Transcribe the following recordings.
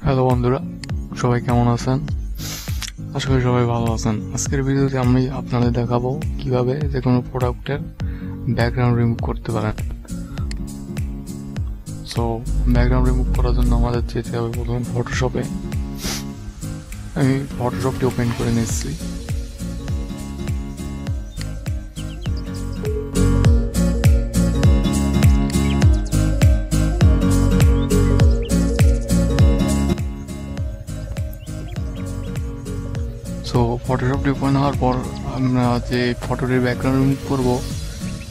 Hello বন্ধুরা, সবাই কেমন আছেন? আশা করি সবাই ভালো আছেন। আজকের ভিডিওতে আমি আপনাদের দেখাবো কিভাবে যে কোনো প্রোডাক্টের ব্যাকগ্রাউন্ড রিমুভ করতে পারেন। সো ব্যাকগ্রাউন্ড রিমুভ করার জন্য আমাদের যেতে হবে প্রথমে ফটোশপে। আমি ফটোশপটি ওপেন করে নিচ্ছি। সো ফটোশপটি ওপেন হওয়ার পর আমরা যে ফটোটির ব্যাকগ্রাউন্ড রিমুভ করবো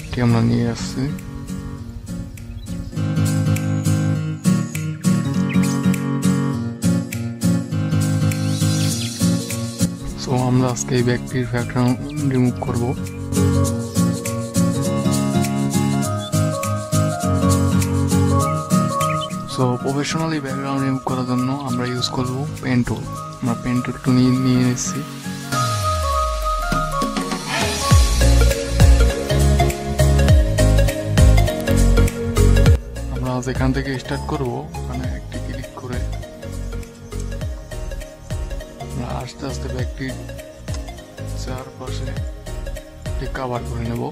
এটি আমরা নিয়ে আসছি। সো আমরা আজকে এই ব্যাগটির ব্যাকগ্রাউন্ড রিমুভ করব। সো প্রফেশনালি ব্যাকগ্রাউন্ড রিমুভ করার জন্য আমরা ইউজ করব পেন টুল। আমরা পেন টুলটা নিয়ে নিচ্ছি। আমরা যেখান থেকে স্টার্ট করব ওখানে একটি ক্লিক করে আমরা আস্তে আস্তে ব্যাগটির চারপাশে কভার করে নেব।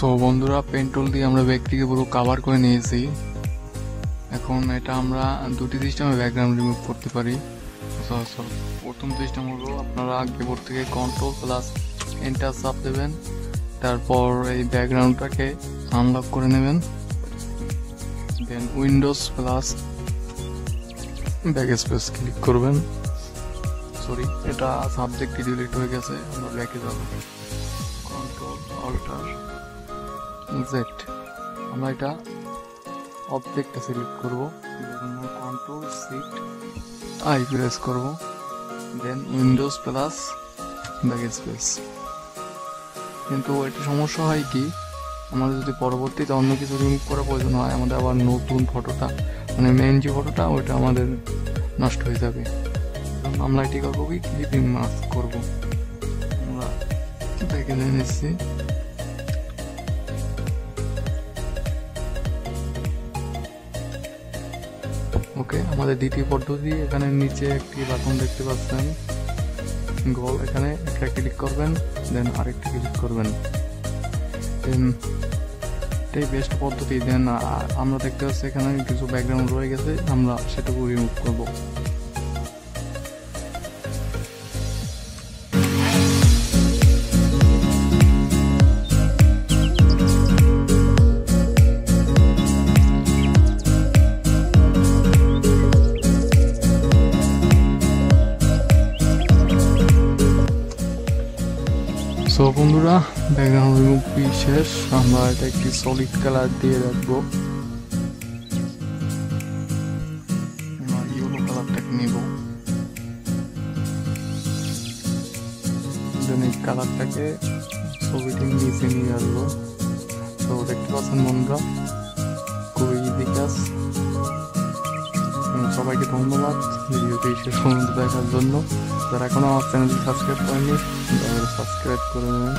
সো বন্ধুরা, পেন টুল দিয়ে আমরা ব্যাগটিকে পুরো কভার করে নিয়েছি। এখন এটা আমরা দুটি সিস্টেমে ব্যাকগ্রাউন্ড রিমুভ করতে পারি। প্রথম সিস্টেম হলো আপনারা কিবোর্ড থেকে কন্ট্রোল প্লাস এন্টার চাপ দেবেন, তারপর এই ব্যাকগ্রাউন্ডটাকে আনলক করে নেবেন, then Windows plus back space click করবেন। সরি, এটা সাবজেক্টটি ডিলিট হয়ে গেছে, আমরা ব্যাকে যাব। কন্ট্রোল অল্টার জেড, আমরা এটা অবজেক্টটা সিলেক্ট করব, কন্ট্রোল শিফট আই প্রেস করব, দেন উইন্ডোজ প্লাস ব্যাক স্পেস। কিন্তু এটা সমস্যা হয় কি, আমাদের যদি পরবর্তীতে অন্য কিছু রিমুভ করার প্রয়োজন হয়, আমাদের আবার নতুন ফটোটা মানে মেইন যে ফটোটা ওইটা আমাদের নষ্ট হয়ে যাবে। আমরা এটি করবো কি, ক্লিপিং মাস্ক করব। আমরা দেখে নিচ্ছি। ওকে, আমাদের দ্বিতীয় পদ্ধতি, এখানে নিচে একটি বাটন দেখতে পাচ্ছেন গোল, এখানে একটা ক্লিক করবেন, দেন আরেকটা ক্লিক করবেন, দেন এটাই বেস্ট পদ্ধতি। দেন আমরা দেখতে পাচ্ছি এখানে কিছু ব্যাকগ্রাউন্ড রয়ে গেছে, আমরা সেটুকু রিমুভ করবো। সো বন্ধুরা, ব্যাকগ্রাউন্ড রিমুভ শেষ। আমরা এটা একটি সলিড কালার দিয়ে রাখবো। আমরা ইয়েলো কালারটাকে নিব, দেন এই কালারটাকে ছবিটির নিচে নিয়ে আসবো। তো দেখতে পাচ্ছেন বন্ধুরা, খুবই ইজি কাজ। সবাইকে ধন্যবাদ ভিডিওটি শেষ পর্যন্ত দেখার জন্য। যারা এখনো আমার চ্যানেলটি সাবস্ক্রাইব করেনি, সাবস্ক্রাইব করে নেবেন।